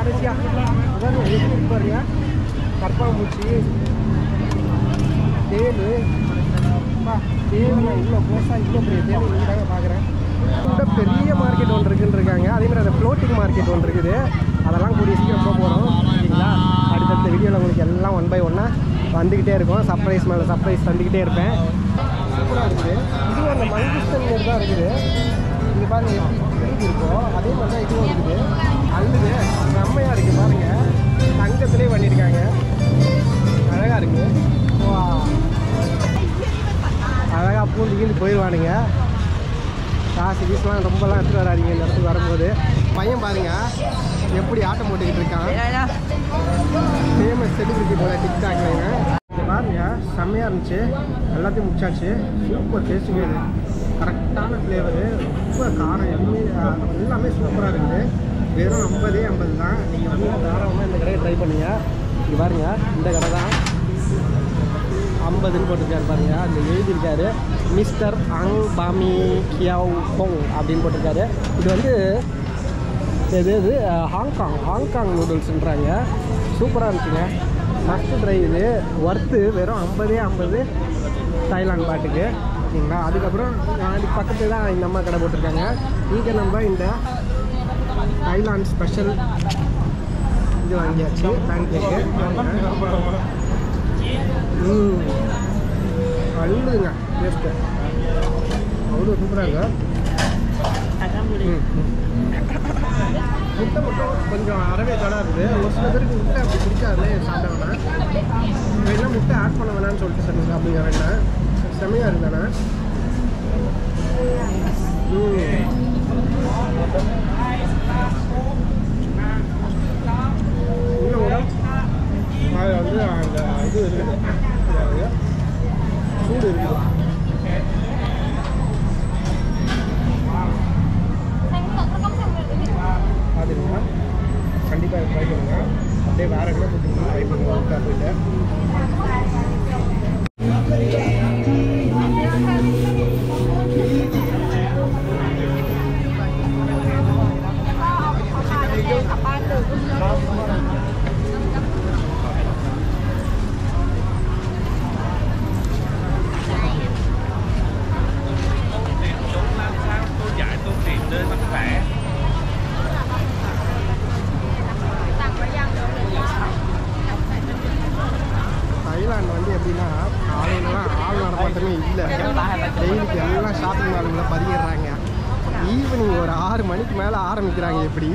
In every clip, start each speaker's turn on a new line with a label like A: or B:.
A: அதான் எப்படி பாருங்க, கற்பாம்பூச்சி, தேனு. தேவை இவ்வளோ க்ளோஸாக இவ்வளோ பெரிய தேவை நீங்கள் தாங்க பார்க்குறேன். ரொம்ப பெரிய மார்க்கெட் ஒன்று இருக்குன்னு இருக்காங்க. அதேமாதிரி அந்த ஃப்ளோட்டிங் மார்க்கெட் ஒன்று இருக்குது. அதெல்லாம் கூடிய சீக்கிரம் போக போகிறோம். சரிங்களா? அடுத்தடுத்த வீடியோவில் உங்களுக்கு எல்லாம் 1 by 1 வந்துக்கிட்டே இருக்கும். சர்ப்ரைஸ் மேலே சர்ப்ரைஸ் தந்துக்கிட்டே இருப்பேன். சூப்பராக இருக்குது. இதுவும் அந்த மங்குஸ்டன் மாரி தான் இருக்குது. இங்கே பாருங்கள் எப்படி இருக்கோ அதே மாதிரி தான் இதுவும் இருக்குது. அல்லது செம்மையாக இருக்குது பாருங்கள். தங்கத்துலேயே பண்ணியிருக்காங்க. அழகாக இருக்குது. அழகாக பூந்து கீழே போயிடுவானுங்க. காசு கீஸ்லாம் ரொம்பலாம் எடுத்துகிட்டு வராதிங்க இந்த இடத்துக்கு வரும்போது. பையன் பாருங்க எப்படி ஆட்டம் போட்டுக்கிட்டு இருக்கான். ஃபேமஸ் செலிபிரிட்டி போல டிக்டாக்லங்க. இங்கே பாருங்க செம்மையாக இருந்துச்சு. எல்லாத்தையும் முடிச்சாச்சு. சூப்பர் டேஸ்ட்டுங்க. இது கரெக்டான ஃப்ளேவரு. ரொம்ப காரம் எல்லாமே சூப்பராக இருக்குது. வெறும் 50 தான். நீங்கள் வந்து தாராளமாக இந்த கடையை ட்ரை பண்ணுங்க. இங்கே பாருங்க இந்த கடை தான் 50ன்னு போட்டிருக்காரு பாருங்க. அதில் எழுதியிருக்காரு மிஸ்டர் அங் பாமி கியாவ் கோங் அப்படின்னு போட்டிருக்காரு. இது வந்து இது ஹாங்காங் நூடுல்ஸ்ன்றாங்க. சூப்பராக இருந்துச்சுங்க. Must try. இது ஒர்த்து வெறும் 50 தாய்லாந்து பாட்டுக்கு. சரிங்களா? அதுக்கப்புறம் அதுக்கு பக்கத்தில் தான் இந்த அம்மா கடை போட்டிருக்காங்க. இங்கே நம்ம இந்த தாய்லாந்து ஸ்பெஷல் இது வாங்கியாச்சு. பேன் கேக்கு அழுதுங்க டேஸ்ட்டு அவ்வளோ சூப்பராக. முட்டை மட்டும் கொஞ்சம் அறவே தடா இருக்குது. ஒரு சில பேருக்கு முட்டை அப்படி பிடிக்காதுலே சாப்பிட வேணாம். வேணால் முட்டை ஆட் பண்ண வேணான்னு சொல்லிட்டு சொன்னீங்க அப்படிங்க வேண்டாம். செம்மையாக இருந்தானே. இன்னும் கூட அதில் வந்து அந்த இது இருக்குது, சூடு இருக்குது. அதுங்களா கண்டிப்பாக ட்ரை பண்ணுங்க. அப்படியே வேறு என்ன கொடுத்துருங்க ட்ரை பண்ணுங்க. ஒர்க்காக போயிட்டு தாய்லாந்து வந்து எப்படின்னா காலையிலலாம் ஆள் நடமாட்டமே இல்லை. டெய்லிக்கு எல்லாம் ஷாப்பிங் மாலுங்களை பதியிடுறாங்க. ஈவினிங் ஒரு 6 மணிக்கு மேலே ஆரம்பிக்கிறாங்க. எப்படி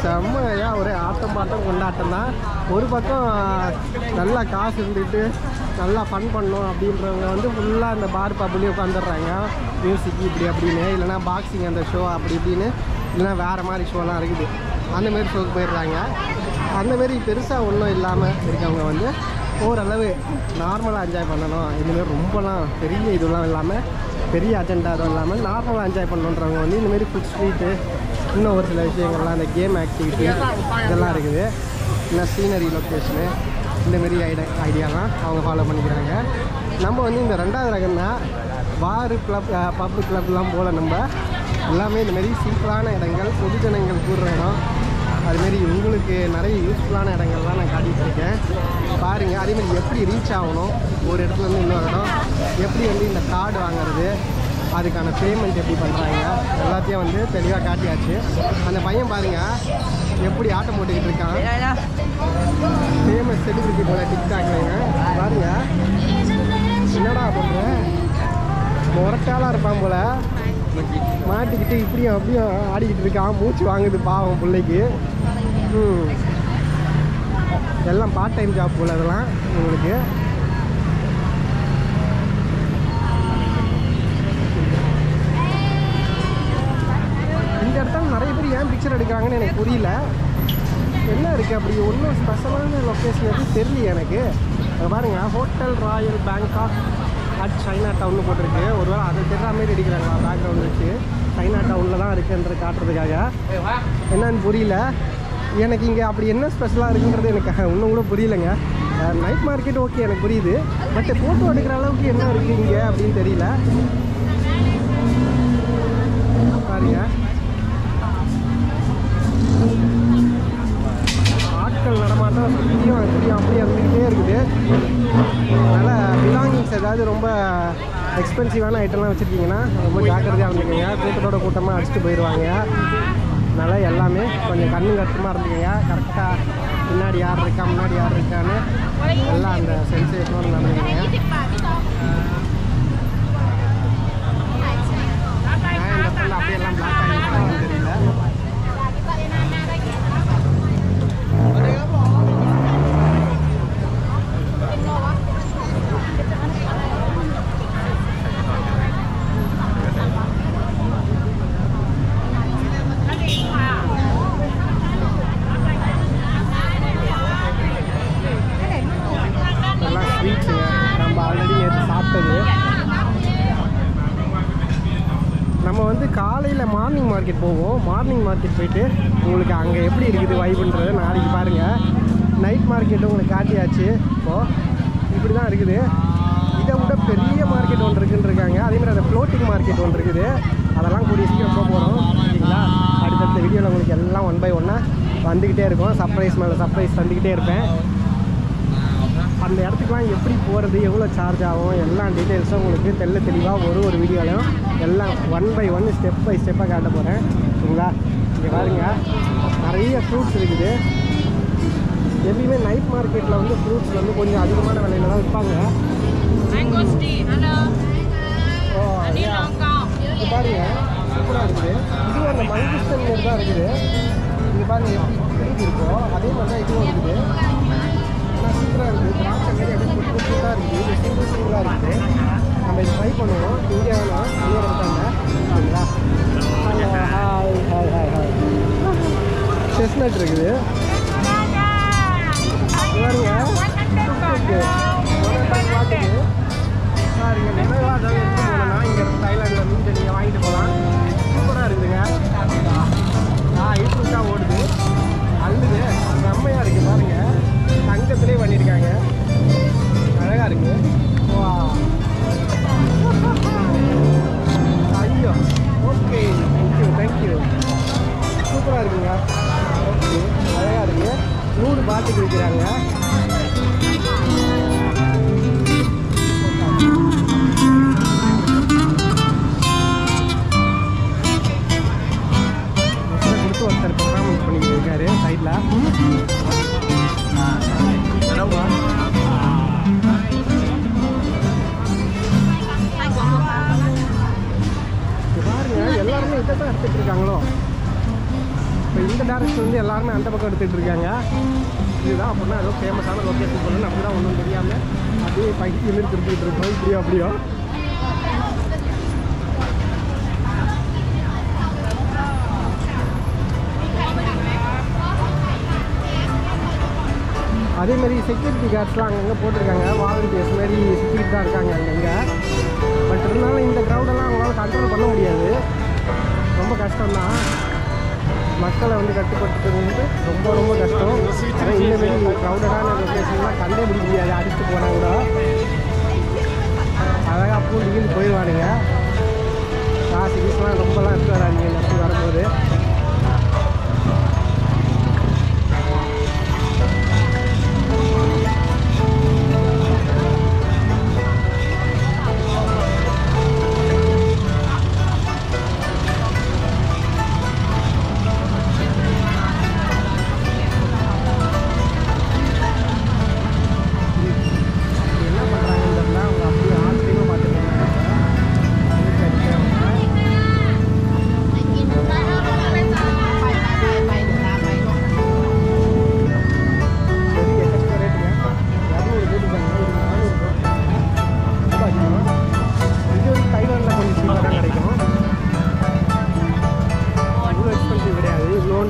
A: செம்மையாக ஒரே ஆட்டம் பாட்டம் கொண்டாட்டம் தான். ஒரு பக்கம் நல்லா காசு இருந்துக்கிட்டு நல்லா ஃபன் பண்ணணும் அப்படின்றவங்க வந்து ஃபுல்லாக அந்த பார் பப்லேயே உட்காந்துடுறாங்க. மியூசிக் இப்படி அப்படின்னு, இல்லைனா பாக்ஸிங் அந்த ஷோ அப்படி இப்படின்னு, இல்லைனா வேறு மாதிரி ஷோலாம் இருக்குது. அந்தமாரி ஷோக்கு போயிடுறாங்க. அந்தமாரி பெருசாக ஒன்றும் இல்லாமல் இருக்கவங்க வந்து ஓரளவு நார்மலாக என்ஜாய் பண்ணணும். இதுமாரி ரொம்பலாம் பெரிய இதெல்லாம் இல்லாமல், பெரிய அஜெண்டா அதுவும் இல்லாமல் நார்மலாக என்ஜாய் பண்ணணுன்றவங்க வந்து இந்தமாரி ஃபுட் ஸ்ட்ரீட்டு, இன்னும் ஒரு சில விஷயங்கள்லாம் அந்த கேம் ஆக்டிவிட்டி இதெல்லாம் இருக்குது. இன்னும் சீனரி லொக்கேஷனு இந்தமாரி ஐடியாலாம் அவங்க ஃபாலோ பண்ணிக்கிறாங்க. நம்ம வந்து இந்த 2வது ரகம்னா பாரு பப்பு கிளப்லாம் போல் நம்ம எல்லாமே இந்தமாரி சிம்பிளான இடங்கள், பொதுஜனங்கள் கூடுற இடம், அதுமாரி உங்களுக்கு நிறைய யூஸ்ஃபுல்லான இடங்கள்லாம் நான் காட்டிகிட்டு இருக்கேன். பாருங்கள் அதேமாதிரி எப்படி ரீச் ஆகணும் ஒரு இடத்துலேருந்து இன்னொரு இடம், எப்படி வந்து இந்த கார்டு வாங்குறது, அதுக்கான பேமெண்ட் எப்படி பண்ணுறாங்க, எல்லாத்தையும் வந்து தெளிவாக காட்டியாச்சு. அந்த பையன் பாருங்கள் எப்படி ஆட்டம் போட்டுக்கிட்டு இருக்கான். ஃபேமஸ் செலிபிரிட்டி போல டிக்டாக்லங்க. பாருங்க என்னடா பண்ணுற, முரட்டாலாக இருப்பான் போல், மாட்டிக்கிட்டு இப்படியும் அப்படியும் ஆடிக்கிட்டு இருக்கான். மூச்சு வாங்குது பாவம் பிள்ளைக்கு. எல்லாம் பார்ட் டைம் ஜாப் போல் இதெல்லாம் உங்களுக்கு. இந்த இடத்துல நிறைய பேர் ஏன் பிக்சர் எடுக்கிறாங்கன்னு எனக்கு புரியல. என்ன இருக்குது அப்படி ஒன்றும் ஸ்பெஷலான லொக்கேஷன் எதுவும் தெரியல எனக்கு. பாருங்கள் hotel Royal Bangkok at China டவுன்னு போட்டிருக்கு. ஒருவேளை அதை தெரிகிற மாதிரி அடிக்கிறாங்களா பேக்ரவுண்ட் வச்சு. சைனா டவுனில் தான் இருக்குன்றது காட்டுறதுக்காக என்னன்னு புரியல எனக்கு. இங்கே அப்படி என்ன ஸ்பெஷலாக இருக்குன்றது எனக்கு இன்னும் கூட புரியலைங்க. நைட் மார்க்கெட் ஓகே எனக்கு புரியுது, பட் ஃபோட்டோ எடுக்கிற அளவுக்கு என்ன இருக்குது இங்கே அப்படின்னு தெரியல. பாருங்க பார்த்தா சுற்றியும் அப்படியே இருந்துக்கிட்டே இருக்குது. அதனால் பிலாங்கிங்ஸ் ஏதாவது ரொம்ப எக்ஸ்பென்சிவான ஐட்டம்லாம் வச்சுருக்கீங்கன்னா ரொம்ப ஜாக்கிரதையாக இருந்துக்கோங்க. கூட்டத்தோட கூட்டமாக அடிச்சுட்டு போயிடுவாங்க. அதனால் எல்லாமே கொஞ்சம் கண்ணும் கட்டுமா இருந்துக்கோங்க. கரெக்டாக பின்னாடி யார் இருக்கா முன்னாடி யார் இருக்கான்னு எல்லாம் அந்த சென்சேஷனோட நடந்துக்கோங்க. நான் இந்த இடத்துல அப்படியெல்லாம் பிளாக் ஆகிருக்காங்கன்னு தெரியல. எல்லாம் ஸ்வீட்ஸுங்க, நம்ம ஆல்ரெடி நேற்று சாப்பிட்டது. நம்ம வந்து காலையில் மார்னிங் மார்க்கெட் போவோம். மார்னிங் மார்க்கெட் போயிட்டு உங்களுக்கு அங்கே எப்படி இருக்குது வைப்புன்றதை நாளைக்கு பாருங்கள். நைட் மார்க்கெட்டு உங்களுக்கு காட்டியாச்சு. இப்போது இப்படி தான் இருக்குது. இதை விட பெரிய மார்க்கெட் ஒன்று இருக்குன்னு இருக்காங்க. அதேமாதிரி அந்த ஃப்ளோட்டிங் மார்க்கெட் ஒன்று இருக்குது. அதெல்லாம் கூடிய சீக்கிரம் போக போகிறோம். சரிங்களா? அடுத்தடுத்த வீடியோவில் உங்களுக்கு எல்லாம் 1 by 1 வந்துக்கிட்டே இருக்கும். சர்ப்ரைஸ் மேலே சர்ப்ரைஸ் தந்துக்கிட்டே இருப்பேன். அந்த இடத்துக்குலாம் எப்படி போகிறது, எவ்வளோ சார்ஜ் ஆகும், எல்லா டீட்டெயில்ஸும் உங்களுக்கு தெளிவாக ஒரு வீடியோலையும் எல்லாம் 1 by 1 ஸ்டெப் பை ஸ்டெப்பாக காட்ட போகிறேன். சரிங்களா? இங்கே பாருங்கள், நிறைய ஃப்ரூட்ஸ் இருக்குது. எப்பயுமே நைட் மார்க்கெட்டில் வந்து ஃப்ரூட்ஸ் வந்து கொஞ்சம் அதிகமான விலையில தான் விற்பாங்க. இது பாருங்கள், சூப்பராக இருக்குது. இதுவும் அந்த மங்குஸ்டன் மாரி தான் இருக்குது. இங்கே பாருங்கள் எப்படி இருக்கோ அதே மாதிரி தான் இதுவும் இருக்குது. சூப்பராக இருக்குது. திராட்சை மாரி அப்படியே புதுசாக இருக்குது. இது சிங்கிளாக இருக்குது. நம்ம இது ட்ரை பண்ணுவோம். இங்கே வேணாம் இங்கே இருக்காங்க. சரிங்களா? Hi hi hi hi. Chestnut இருக்குது. பாருங்க பாட்டுக்கு பாருங்க நினைவாக ஏதாவது எடுத்து போனோன்னா இங்கே தைலாண்டில் மீன் நீங்கள் வாங்கிட்டு போகலாம். சூப்பராக இருக்குதுங்க. இன்ட்ரெஸ்ட்டாக ஓடுது. அல்லது செம்மையாக இருக்குது. பாருங்கள், தங்கத்திலே பண்ணியிருக்காங்க. அழகாக இருக்குது. வா ஐயோ, ஓகே, தேங்க்யூ. சூப்பராக இருக்குங்க. ஓகே, அழகாக இருக்குது. 100 பாட்டுக்கு விற்கிறாங்க. கொடுத்து ஒருத்தர் பர்ஃபார்மன்ஸ் பண்ணிக்கிட்டு இருக்காரு சைடில். பாருங்க, எல்லாருமே இதை தான் எடுத்துகிட்டு இருக்காங்களோ. இப்போ இந்த டேரக்ஷன் வந்து எல்லாருமே அந்த பக்கம் எடுத்துகிட்டு இருக்காங்க. இதுதான் அப்படின்னா ஏதோ ஃபேமஸான லொக்கேஷன் சொல்லணும். அப்படி தான் ஒன்றும் தெரியாமல் அப்படியே பைக்கு மாரி திருப்பிட்டு இருக்கோம். இப்படியோ அப்படியோ அதேமாதிரி செக்யூரிட்டி கார்ட்ஸ்லாம் அங்கங்கே போட்டிருக்காங்க. வாலண்டியர்ஸ் மாரி சுற்றிக்கிட்டு தான் இருக்காங்க அங்கங்கே. பட் இருந்தாலும் இந்த க்ரௌடெல்லாம் அவங்களால கண்ட்ரோல் பண்ண முடியாது. ரொம்ப கஷ்டம்தான். மக்களை வந்து கட்டுப்படுத்துறது ரொம்ப ரொம்ப கஷ்டம். ஆனால் இந்தமாரி க்ரௌடடான லொக்கேஷன்லாம் கண்டே பிடிக்க முடியாது. அடிச்சுட்டு போனால் கூட அழகாக பூண்டிக்கிட்டு போயிடுவானுங்க. காசு கீஸ்லாம் ரொம்பலாம் எடுத்து வராங்க இந்த இடத்துக்கு வரும்போது.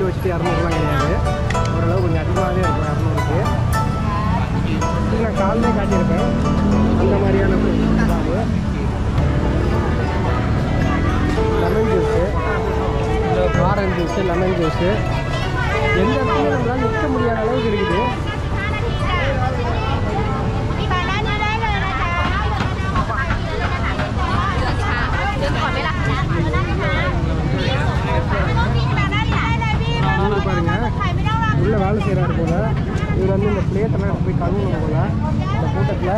A: வச்சுட்டு 200லாம் கிடையாது. ஓரளவு கொஞ்சம் அதிகமாகவே இருக்கும் 200க்கு. இது நான் காலையிலே காட்டியிருப்பேன். அந்த மாதிரியான lemon juice, orange juice, lemon juice எந்த இடத்துலையும் நம்மளால் நிற்க முடியாத அளவுக்கு இருக்குது. பாருங்க உள்ள வேலை செய்கிறாரு போல. இவர் வந்து இந்த பிளேட்டெல்லாம் போய் கழுவணும் போல இந்த கூட்டத்தில்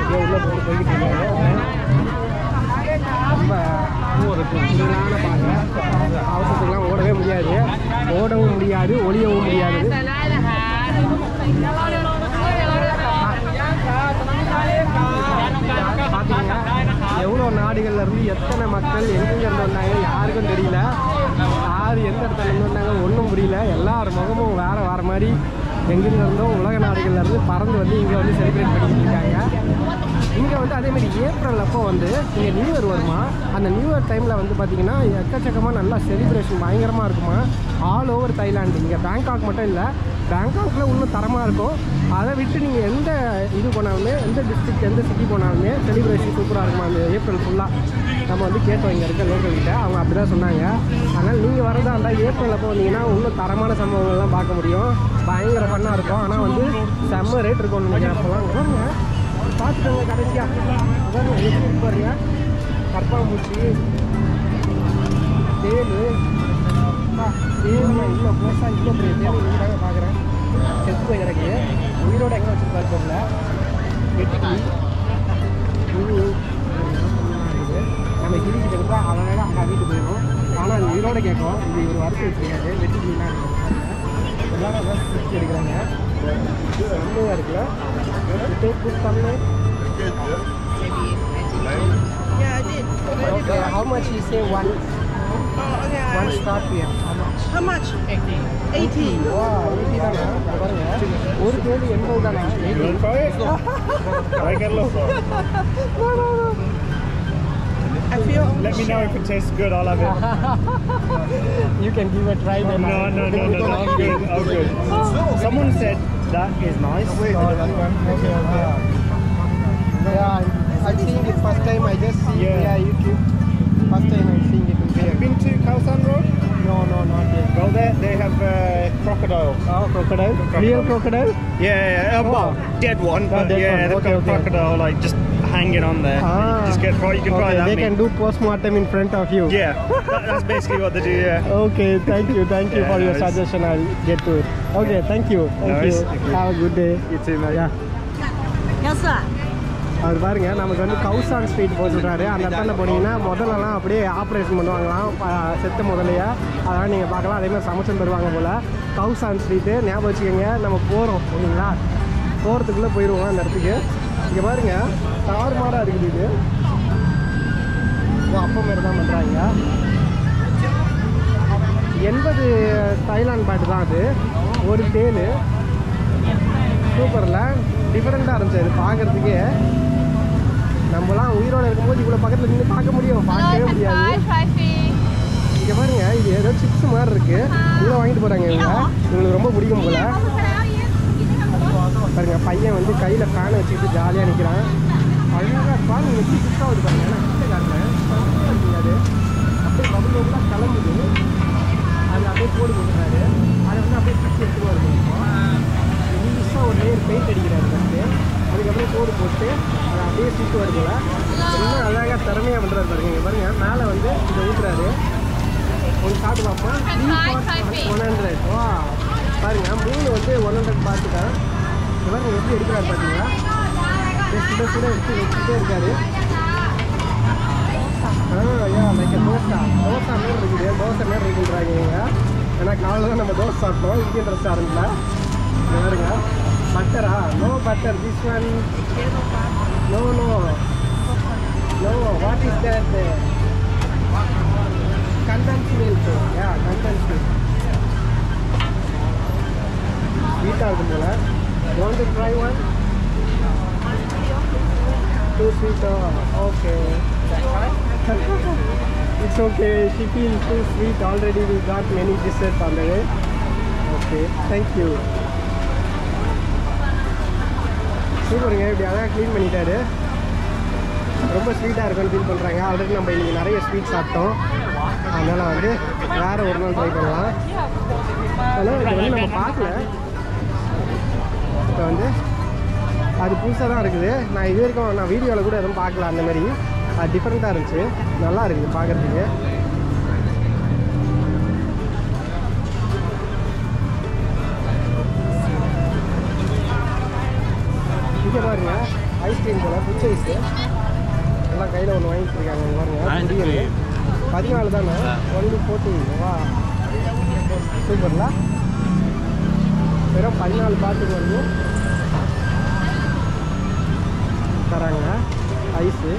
A: அப்படியே உள்ளே போட்டு போய்கிட்டு இருக்காரு. ரொம்ப குளிரான பாருங்க, அவசரத்துக்குலாம் ஓடவே முடியாது, ஓடவும் முடியாது, ஒளியவும் முடியாது. பார்த்தீங்கன்னா எவ்வளோ நாடுகள்லேருந்து எத்தனை மக்கள் எங்கெங்கேருந்து வந்தாங்க யாருக்கும் தெரியல, யார் எந்த இடத்துல இருந்து வந்தாங்க ஒன்றும் புரியல. எல்லார் முகமும் வேறு மாதிரி எங்கெங்கிருந்தோ உலக நாடுகள்லேருந்து பறந்து வந்து இங்கே வந்து செலிப்ரேட் பண்ணிக்கிட்டு இருக்காங்க. இங்கே வந்து அதேமாதிரி ஏப்ரல் அப்போ வந்து இங்கே நியூ இயர் வருமா, அந்த நியூ இயர் டைமில் வந்து பார்த்திங்கன்னா எக்கச்சக்கமாக நல்லா செலிப்ரேஷன் பயங்கரமாக இருக்குமா ஆல் ஓவர் தாய்லாண்டு. இங்கே பேங்காக் மட்டும் இல்லை, பேங்காக்கில் இன்னும் தரமாக இருக்கும். அதை விட்டு நீங்கள் எந்த இது போனாலுமே, எந்த டிஸ்ட்ரிக்ட் எந்த சிட்டி போனாலுமே செலிப்ரேஷன் சூப்பராக இருக்குமா அந்த ஏப்ரல் ஃபுல்லாக. நம்ம வந்து கேட்டோம் இங்கே இருக்க லோக்கல்கிட்ட, அவங்க அப்படி தான் சொன்னாங்க. அதனால் நீங்கள் வரதா இருந்தால் ஏப்ரல் அப்போ வந்தீங்கன்னா இன்னும் தரமான சம்பவங்கள்லாம் பார்க்க முடியும், பயங்கர ஃபன்னாக இருக்கும். ஆனால் வந்து செம்ம ரேட் இருக்கும்னு நினைக்கிறேன். அப்போலாம் வருங்க பார்த்துக்கோங்க கடைசியாக எப்படி இருக்கு பாருங்க, கற்பாம்பூச்சி, தேல், தேவையா இவ்வளோ க்ளோஸாக இவ்வளோ பெரிய தேவை நீங்க பார்க்குறேன். செத்து போய் கிடக்கு, உயிரோடு எங்கே வச்சுருப்பாரு தெரியல. வெட்டி புழு இருக்குது. நம்ம கிளிக்கிட்ட இருந்தால் அழகாக அங்கே வீட்டு போயிடும். ஆனால் அது உயிரோடு கேட்கும். இது ஒரு வறுத்து வச்சுருக்காது, வெட்டி கிளீனாக இருக்குது. எல்லாரும் அதான் பிடிச்சி எடுக்கிறாங்க. செம்மையாக இருக்குல்ல. Okay, how much you say one start here?
B: How much? 80.
A: Wow, 80 தானா? பாருங்க. ஒரு கேலி 80 தானா? 80.
C: I get low.
A: No.
B: I feel.
C: Let me know if it tastes good. I'll have it.
A: You can give a try then.
C: No. I'm good. Someone said that is nice.
A: Okay. Yeah, I'm seeing it first time. I just see YouTube. First time I'm seeing it in
C: Have you
A: here.
C: been to Khao San Road?
A: No, not yet.
C: Well, they have crocodile.
A: Oh, crocodile? Real crocodile?
C: Yeah. Well, dead one. But
A: dead
C: yeah,
A: one.
C: they've
A: Okay,
C: got a crocodile like just hanging on there. Just get you can try that.
A: They can do post-mortem in front of you.
C: Yeah, that's basically what they do. Yeah.
A: Okay, thank you
C: Yeah,
A: for your
C: nice.
A: suggestion. I'll get to it. Okay, thank you.
C: Nice. Thank you.
A: Have a good day.
C: You too, mate.
A: Yeah.
B: Yes, sir.
A: அவர் பாருங்க, நமக்கு வந்து கவுசான் street போக சொல்கிறாரு. அந்த இடத்துல போனீங்கன்னா முதல்லலாம் அப்படியே ஆப்ரேஷன் பண்ணுவாங்களாம், செத்த முதலையா, அதெல்லாம் நீங்கள் பார்க்கலாம். அதேமாதிரி சமைச்சு தருவாங்க போல். கவுசான் ஸ்ட்ரீட்டு ஞாபகம் வச்சுக்கோங்க. நம்ம போகிறோம் இல்லைங்களா, போகிறதுக்குள்ளே போயிடுவோம் அந்த இடத்துக்கு. இங்கே பாருங்க, தாறுமாறாக இருக்குது. இது அப்போ மாரி தான் பண்ணுறாங்க. 80 தாய்லாந்து பாட்டு தான் அது. ஒரு தேல் சூப்பரில் டிஃப்ரெண்ட்டாக இருந்துச்சு அது பார்க்குறதுக்கே. நம்மலாம் உயிரோடு இருக்கும்போது இவ்வளோ பக்கத்தில் நின்று பார்க்க முடியும், பார்க்கவே முடியாது. இங்கே பாருங்க, இது ஏதோ சிப்ஸ் மாதிரி இருக்குது. இவ்வளோ வாங்கிட்டு போகிறாங்க இவங்களுக்கு ரொம்ப பிடிக்கும் போல். பாருங்க, பையன் வந்து கையில் ஃபேனை வச்சுக்கிட்டு ஜாலியாக நிற்கிறான். அழகாக பால் வச்சு சிப்ஸாக வருது பாருங்க. ஏன்னா கிட்ட அது அப்படியே பபுளோடலாம் கிளம்புது. அது அப்படியே போட்டுறாரு. அதை வந்து அப்படியே கட்டி எடுத்துகிட்டு வருது. புதுசாக ஒரு லேயர் பெயிண்ட் அடிக்கிறாரு ஃபஸ்ட்டு. அதுக்கப்புறம் கோடு போட்டு அதை அப்படியே சீட்டு வருதுல. இன்னும் அழகாக திறமையாக பண்ணுறாரு பாருங்க. இங்கே பாருங்க, மேலே வந்து இதை ஊற்றுறாரு. ஒன்று சாப்பிட்டு பார்ப்போம். 100. வா பாருங்க, 3 வந்து 100 பார்த்துட்டேன். இங்கே பாருங்க எப்படி எடுக்கிறாரு பார்த்தீங்களா. சுட எடுத்து வச்சுட்டே இருக்காரு. லைக் தோசை மாரி இருக்குது. தோசை மாரி இருக்குன்றாங்க இவங்க. ஏன்னா காலையில் தான் நம்ம தோசை சாப்பிட்டோம் இந்தியன் ரெஸ்டாரண்ட்டில். பாருங்க, பட்டரா? No butter. This one no. What is that? Condensed milk. Condensed milk ஸ்வீட்டாக இருக்கும் போல. Want to try one? Too sweet. Okay. It's okay. She feels too sweet already. We got many desserts on the way. Okay. Thank you. சூப்பருங்க, இப்படி அழகாக clean பண்ணிட்டாரு. ரொம்ப ஸ்வீட்டாக இருக்குன்னு ஃபீல் பண்ணுறாங்க. ஆல்ரெடி நம்ம இன்றைக்கி நிறைய ஸ்வீட் சாப்பிட்டோம். அதனால் வந்து வேறு ஒரு நாள் ட்ரை பண்ணலாம். ஆனால் இது வந்து நம்ம பார்க்கல. இப்போ வந்து அது புதுசாக தான் இருக்குது. நான் இது வரைக்கும் நான் வீடியோவில் கூட எதுவும் பார்க்கல. அந்த மாதிரி அது டிஃப்ரெண்ட்டாக இருந்துச்சு. நல்லா இருக்குது பார்க்குறதுக்கு. இங்கே பாருங்க ஐஸ்கிரீம் போல புச்ச ஐஸு எல்லாம் கையில் ஒன்று வாங்கிட்டு இருக்காங்க இங்க பாருங்க முடியல 14 தானே ஒன்லி 14 வா சூப்பர்ல வெறும் 14 பாட்டுக்கு வந்து தராங்க ஐஸு